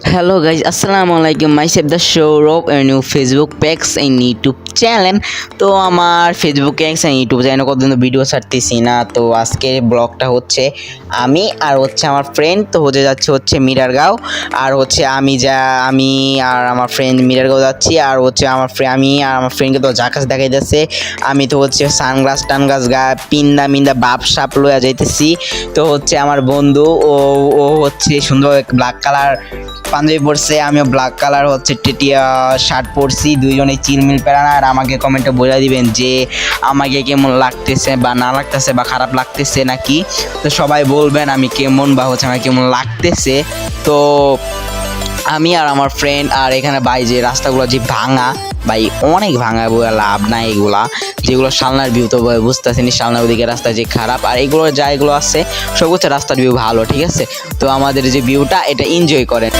Hello guys, Assalamualaikum. Myself the show of a new Facebook page and YouTube channel. তো আমার Facebook page আর YouTube চ্যানেলে কতদিন video ছাড়তেছি না। তো আজকের ব্লগটা হচ্ছে আমি আর হচ্ছে আমার ফ্রেন্ড তো হচ্ছে মিরারগাঁও। আর হচ্ছে আমি আর আমার ফ্রেন্ড মিরারগাঁও যাচ্ছি। আর হচ্ছে আমি আর আমার ফ্রেন্ডকে তো জাকাস দেখাই যাচ্ছে। আমি তো হচ্ছে সানগ্লাস টানগ্লাস পিন্দা মিন্দা বাপ সাপ লইয়া যাইতেছি। তো হচ্ছে আমার বন্ধু ও হচ্ছে সুন্দর ব্ল্যাক কালার পাঞ্জাবি পরছে, আমিও ব্ল্যাক কালার হচ্ছে টেটিয়া শার্ট পরছি। দুইজনে চিলমিল প্যারানা। আর আমাকে কমেন্টে বলে দিবেন যে আমাকে কেমন লাগতেছে বা না লাগতেছে বা খারাপ লাগতেছে নাকি। তো সবাই বলবেন আমি কেমন বা হচ্ছে আমার কেমন লাগতেছে। তো আমি আর আমার ফ্রেন্ড আর এখানে ভাই যে রাস্তাগুলো যে ভাঙা ভাই অনেক ভাঙা বলে লাভ নাই। এগুলা যেগুলো সালনার ভিউ তো বুঝতেছেনি, সালনার ওদিকে রাস্তা যে খারাপ। আর এগুলো এগুলো আছে সব হচ্ছে রাস্তার ভিউ ভালো, ঠিক আছে। তো আমাদের যে ভিউটা এটা এনজয় করেন।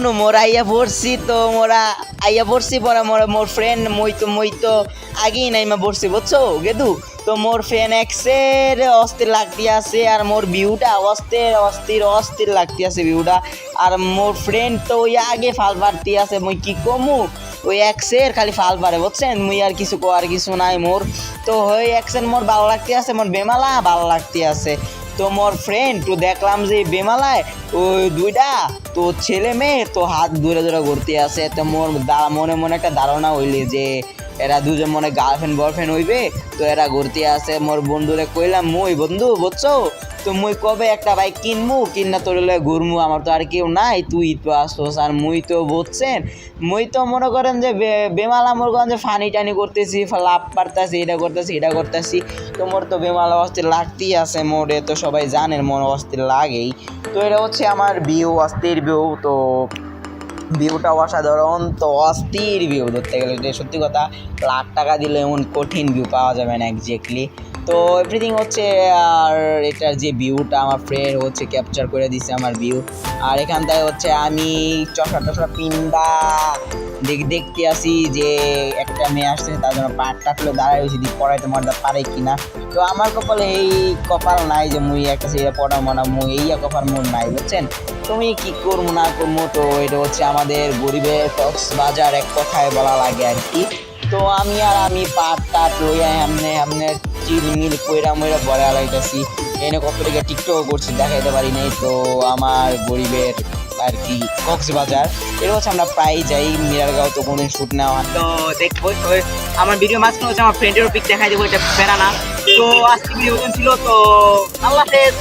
তো মোর আইয়া পড়ছি। তো মোরা আইয়া পড়ছি পরে মোর ফ্রেন্ড মই তো আগেই নাইমা পড়ছি বুঝছো গেদু। তো মোর ফ্রেন্ড এক্সের অস্থির লাগতে আছে আর মোর ভিউটা অস্থির লাগতে আছে ভিউটা। আর মোর ফ্রেন্ড তো ওই আগে ফাল পারতে আছে, মই কি কমু ওই এক্সের খালি ফাল পারে বুঝছেন। মুই আর কিছু নাই মোর। তো ওই এক্সের মোর ভালো লাগতে আছে, মোর বেমালা ভালো লাগতে আছে। তো মোর ফ্রেন্ড তো দেখলাম যে বেমালায় ওই দুইটা তো ছেলে মেয়ে তো হাত ধরে ঘুরতে আছে। তো মোর মনে একটা ধারণা হইলে যে এরা দুজন মনে গার্লফ্রেন্ড বয়ফ্রেন্ড হইবে। তো এরা ঘুরতে আছে। মোর বন্ধুরে কইলাম মই বন্ধু বুঝছো তো মুই কবে একটা বাইক কিনা তোর ঘুরমু, আমার তো আর কেউ নাই, তুই তো আসোস। আর মুই তো বুঝছেন মুই তো মনে করেন যে বেমালা মোর করেন যে ফানি টানি করতেছি, লাভ পারতাছি, এটা করতেছি। তো মোর তো বেমালা অস্থির লাগতেই আছে মোরে, তো সবাই জানেন মন অস্থির লাগেই। তো এটা হচ্ছে আমার ভিউ, অস্থির ভিউ। তো ভিউটা অসাধারণ, তো অস্থির ভিউ ধরতে গেলে এটা সত্যি কথা। লাখ টাকা দিলে এমন কঠিন ভিউ পাওয়া যাবে না এক্স্যাক্টলি। তো এভরিথিং হচ্ছে আর এটার যে ভিউটা আমার ফ্রেন্ড হচ্ছে ক্যাপচার করে দিছে আমার ভিউ। আর এখানটায় হচ্ছে আমি চশা পিন্ডা দেখতে আসি যে একটা মেয়ে আসছে, তার জন্য পাটটা তুলে দাঁড়ায় হয়েছি দিক পড়াইতে মর্দা পারে কিনা। তো আমার কপালে এই কপাল নাই যে মুই একটা সেটা পড়া মনা মুই এই কপাল মোর নাই বুঝছেন। তুমি কি করবো না করবো, তো এটা হচ্ছে আমাদের গরিবের কক্সবাজার এক কথায় বলা লাগে আর কি। তো আমি পাট টাট লইয়া এমনি চিলমিল কইরা মইরা বড় লাগাইতেছি। এনে কত টাকা টিকটক করছি দেখাইতে পারি নাই। তো আমার গরিবের আর কি কক্সবাজার এটা হচ্ছে আমরা প্রায় যাই মিরারগাঁও, তো কোনোদিন শ্যুট নেওয়া। তো দেখবো আমার ভিডিও মাঝখানে হচ্ছে আমার ফ্রেন্ডেরও পিক দেখাই দেবো, এটা প্যারা না। তো আজকে ভিডিও ছিল, তো আল্লাহ হাফেজ।